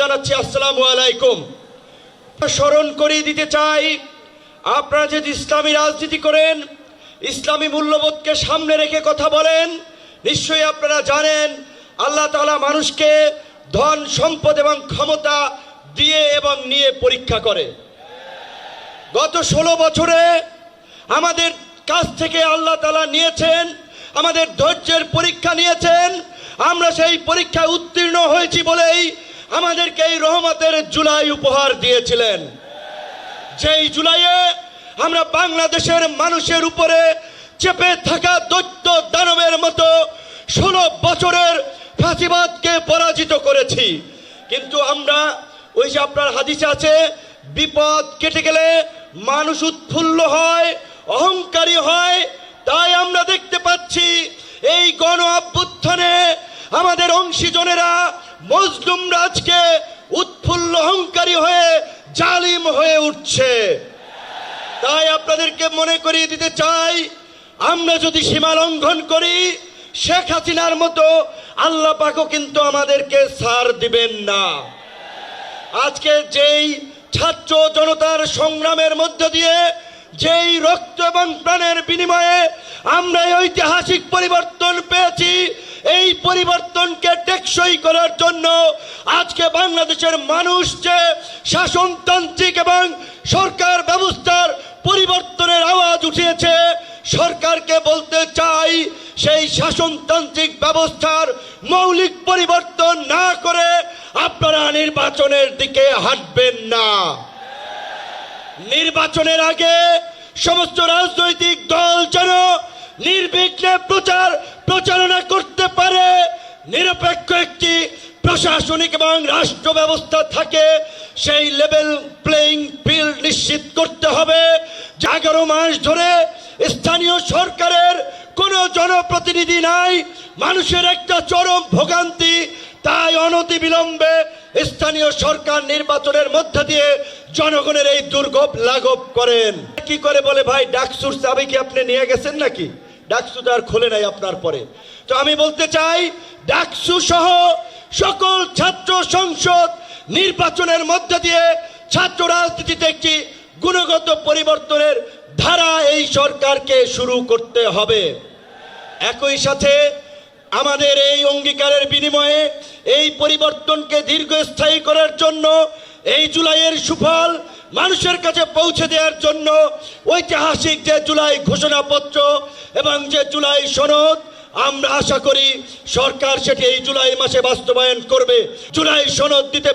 জানাচ্ছি, আসসালামু আলাইকুম। স্মরণ করিয়ে দিতে চাই, আপনারা যদি ইসলামী রাজনীতি করেন, ইসলামী মূল্যবোধকে সামনে রেখে কথা বলেন, নিশ্চয়ই আপনারা জানেন আল্লাহ তাআলা মানুষকে ধন সম্পদ এবং ক্ষমতা দিয়ে এবং নিয়ে পরীক্ষা করে। গত 16 বছরে আমাদের কাছ থেকে আল্লাহ তাআলা নিয়েছেন, আমাদের ধৈর্যের পরীক্ষা নিয়েছেন। আমরা সেই পরীক্ষায় উত্তীর্ণ হয়েছি বলেই আমাদেরকে এই রহমতের জুলাই উপহার দিয়েছিলেন। যেই জুলাইয়ে আমরা বাংলাদেশের মানুষের উপরে চেপে থাকা দৈত্য দানবের মতো 16 বছরের ফাঁসিবাদকে পরাজিত করেছি। কিন্তু আমরা ওই যে আপনার হাদিসে আছে, বিপদ কেটে গেলে মানুষ উৎফুল্ল হয়, অহংকারী হয়। তাই আমরা দেখতে পাচ্ছি এই গণ অভ্যুত্থানে আমাদের অংশীজনেরা মজলুম রাজকে উৎফুল্ল অহংকারী হয়ে জালিম হয়ে উঠছে। তাই আপনাদেরকে মনে করিয়ে দিতে চাই, আমরা যদি সীমা লঙ্ঘন করি, শেখ হাসিনার মতো আল্লাহ পাকও কিন্তু আমাদেরকে ছাড় দিবেন না। আজকে যেই ছাত্র জনতার সংগ্রামের মধ্য দিয়ে, যেই রক্ত এবং প্রাণের বিনিময়ে আমরা এই ঐতিহাসিক পরিবর্তন পেয়েছি, এই পরিবর্তনকে টেকসই করার জন্য আজকে বাংলাদেশের মানুষ যে শাসনতান্ত্রিক এবং সরকার ব্যবস্থার পরিবর্তনের আওয়াজ উঠিয়েছে, সরকারকে বলতে চাই, সেই শাসনতান্ত্রিক ব্যবস্থার মৌলিক পরিবর্তন না করে আপনারা নির্বাচনের দিকে হাঁটবেন না। নির্বাচনের আগে সমস্ত রাজনৈতিক দল যেন নির্বিঘ্নে প্রচারণা করতে পারে, নিরপেক্ষ একটি প্রশাসনিক এবং রাষ্ট্র ব্যবস্থা থাকে, সেই লেভেল প্লেইং ফিল্ড নিশ্চিত করতে হবে। 11 মাস ধরে স্থানীয় সরকারের কোনো জনপ্রতিনিধি নাই, মানুষের একটা চরম ভোগান্তি। তাই অনতিবিলম্বে স্থানীয় সরকার নির্বাচনের মধ্য দিয়ে জনগণের এই দুর্ভোগ লাঘব করেন। কি করে বলে, ভাই ডাকসুর চাবি কি আপনি নিয়ে গেছেন নাকি? ডাকসু তো আর খোলে নাই আপনার পরে। তো আমি বলতে চাই, ডাকসু সহ সকল ছাত্র সংসদ নির্বাচনের মধ্য দিয়ে ছাত্র রাজনীতিতে একটি গুণগত পরিবর্তনের ধারা এই সরকারকে শুরু করতে হবে। একই সাথে আমাদের এই অঙ্গীকারের বিনিময়ে এই পরিবর্তনকে দীর্ঘস্থায়ী করার জন্য, এই জুলাইয়ের সুফল মানুষের কাছে পৌঁছে দেওয়ার জন্য ঐতিহাসিক যে জুলাই ঘোষণাপত্র এবং যে জুলাই সনদ, আমরা আশা করি সরকার সেটি এই জুলাই মাসে বাস্তবায়ন করবে। জুলাই সনদ দিতে